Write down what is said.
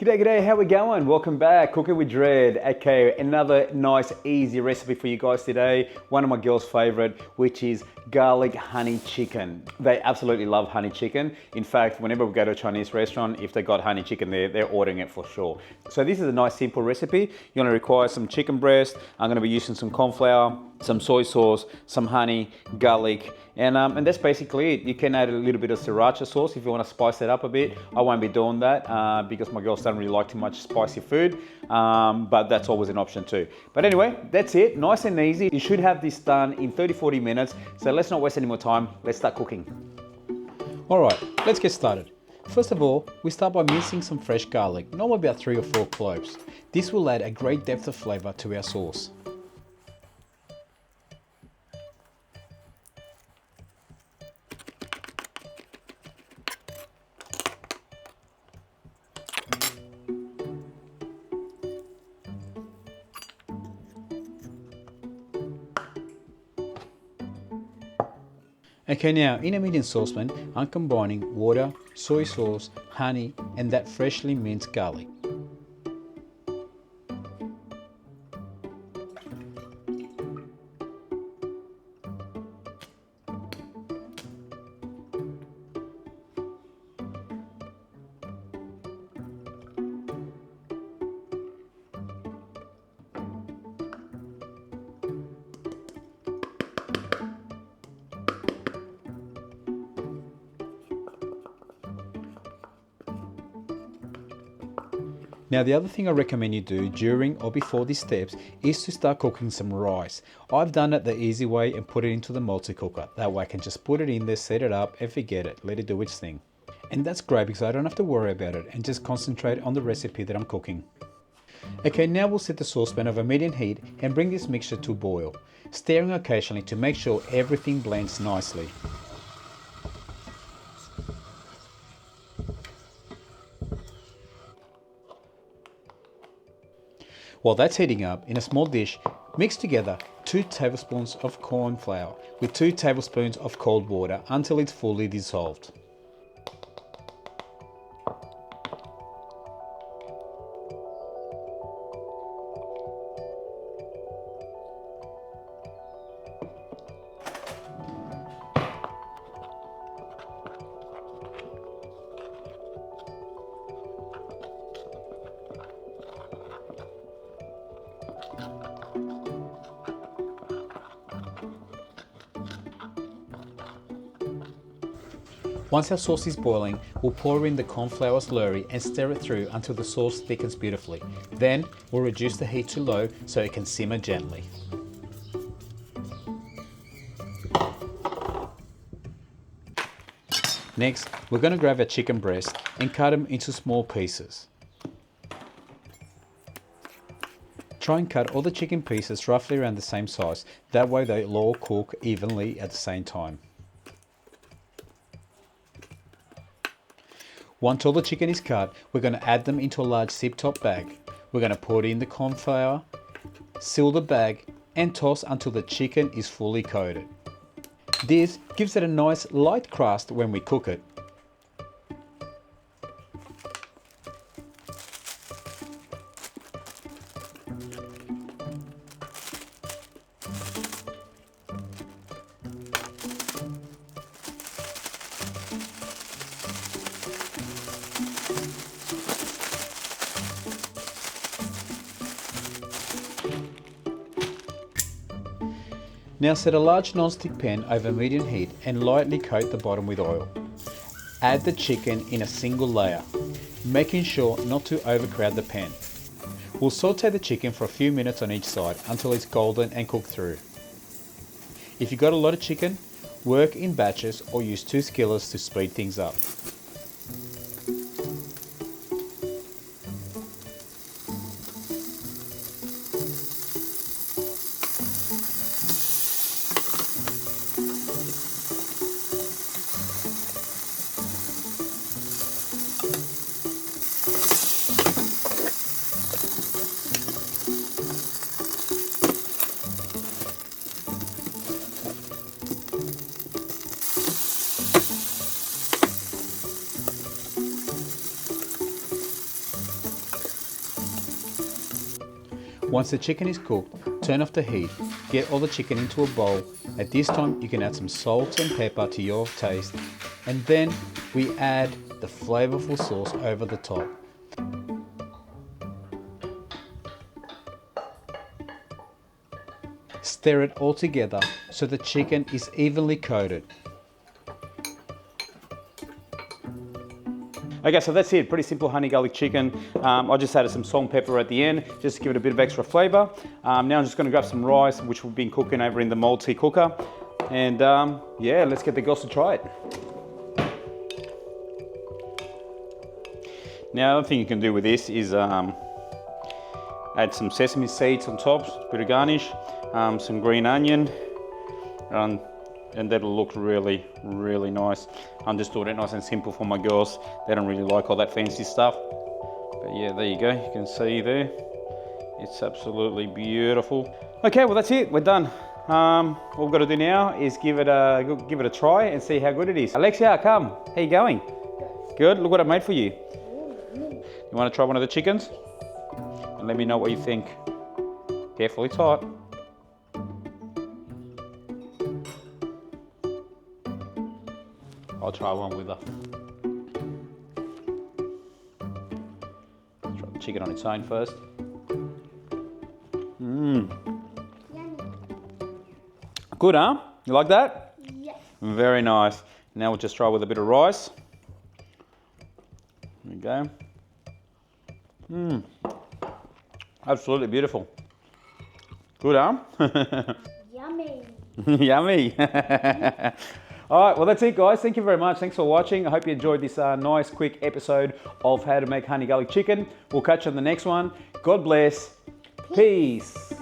G'day, how we going? Welcome back, Cooking with Dread. Okay, another nice, easy recipe for you guys today. One of my girls' favorite, which is garlic honey chicken. They absolutely love honey chicken. In fact, whenever we go to a Chinese restaurant, if they got honey chicken there, they're ordering it for sure. So this is a nice, simple recipe. You're gonna require some chicken breast. I'm gonna be using some corn flour, some soy sauce, some honey, garlic, and that's basically it. You can add a little bit of sriracha sauce if you want to spice it up a bit. I won't be doing that because my girls don't really like too much spicy food, but that's always an option too. But anyway, that's it, nice and easy. You should have this done in 30-40 minutes, so let's not waste any more time. Let's start cooking. Alright, let's get started. First of all, we start by mincing some fresh garlic, normally about 3 or 4 cloves. This will add a great depth of flavour to our sauce. Okay, now in a medium saucepan, I'm combining water, soy sauce, honey, and that freshly minced garlic. Now the other thing I recommend you do during or before these steps is to start cooking some rice. I've done it the easy way and put it into the multi-cooker. That way I can just put it in there, set it up and forget it, let it do its thing. And that's great because I don't have to worry about it and just concentrate on the recipe that I'm cooking. Okay, now we'll set the saucepan over medium heat and bring this mixture to a boil, stirring occasionally to make sure everything blends nicely. While that's heating up, in a small dish, mix together 2 tablespoons of corn flour with 2 tablespoons of cold water until it's fully dissolved. Once our sauce is boiling, we'll pour in the corn flour slurry and stir it through until the sauce thickens beautifully. Then we'll reduce the heat to low so it can simmer gently. Next, we're going to grab our chicken breast and cut them into small pieces. Try and cut all the chicken pieces roughly around the same size, that way they'll all cook evenly at the same time. Once all the chicken is cut, we're going to add them into a large zip-top bag. We're going to pour in the corn flour, seal the bag, and toss until the chicken is fully coated. This gives it a nice light crust when we cook it. Now set a large non-stick pan over medium heat and lightly coat the bottom with oil. Add the chicken in a single layer, making sure not to overcrowd the pan. We'll saute the chicken for a few minutes on each side until it's golden and cooked through. If you've got a lot of chicken, work in batches or use 2 skillets to speed things up. Once the chicken is cooked, turn off the heat. Get all the chicken into a bowl. At this time, you can add some salt and pepper to your taste. And then we add the flavorful sauce over the top. Stir it all together so the chicken is evenly coated. Okay, so that's it. Pretty simple honey garlic chicken. I just added some salt and pepper at the end, just to give it a bit of extra flavor. Now I'm just gonna grab some rice, which we've been cooking over in the multi-cooker. And yeah, let's get the girls to try it. Now, another thing you can do with this is add some sesame seeds on top, a bit of garnish, some green onion, and that'll look really, really nice. I'm just doing it nice and simple for my girls. They don't really like all that fancy stuff. But yeah, there you go. You can see there. It's absolutely beautiful. Okay, well that's it. We're done. What we've got to do now is give it a try and see how good it is. Alexia, come. How you going? Good. Look what I made for you. You want to try one of the chickens? And let me know what you think. Careful, it's hot. I'll try one with her. Try the chicken on its own first. Good, huh? You like that? Yes. Very nice. Now we'll just try with a bit of rice. There we go. Absolutely beautiful. Good, huh? Yummy. Yummy. All right, well, that's it, guys. Thank you very much. Thanks for watching. I hope you enjoyed this nice, quick episode of how to make honey garlic chicken. We'll catch you on the next one. God bless. Peace.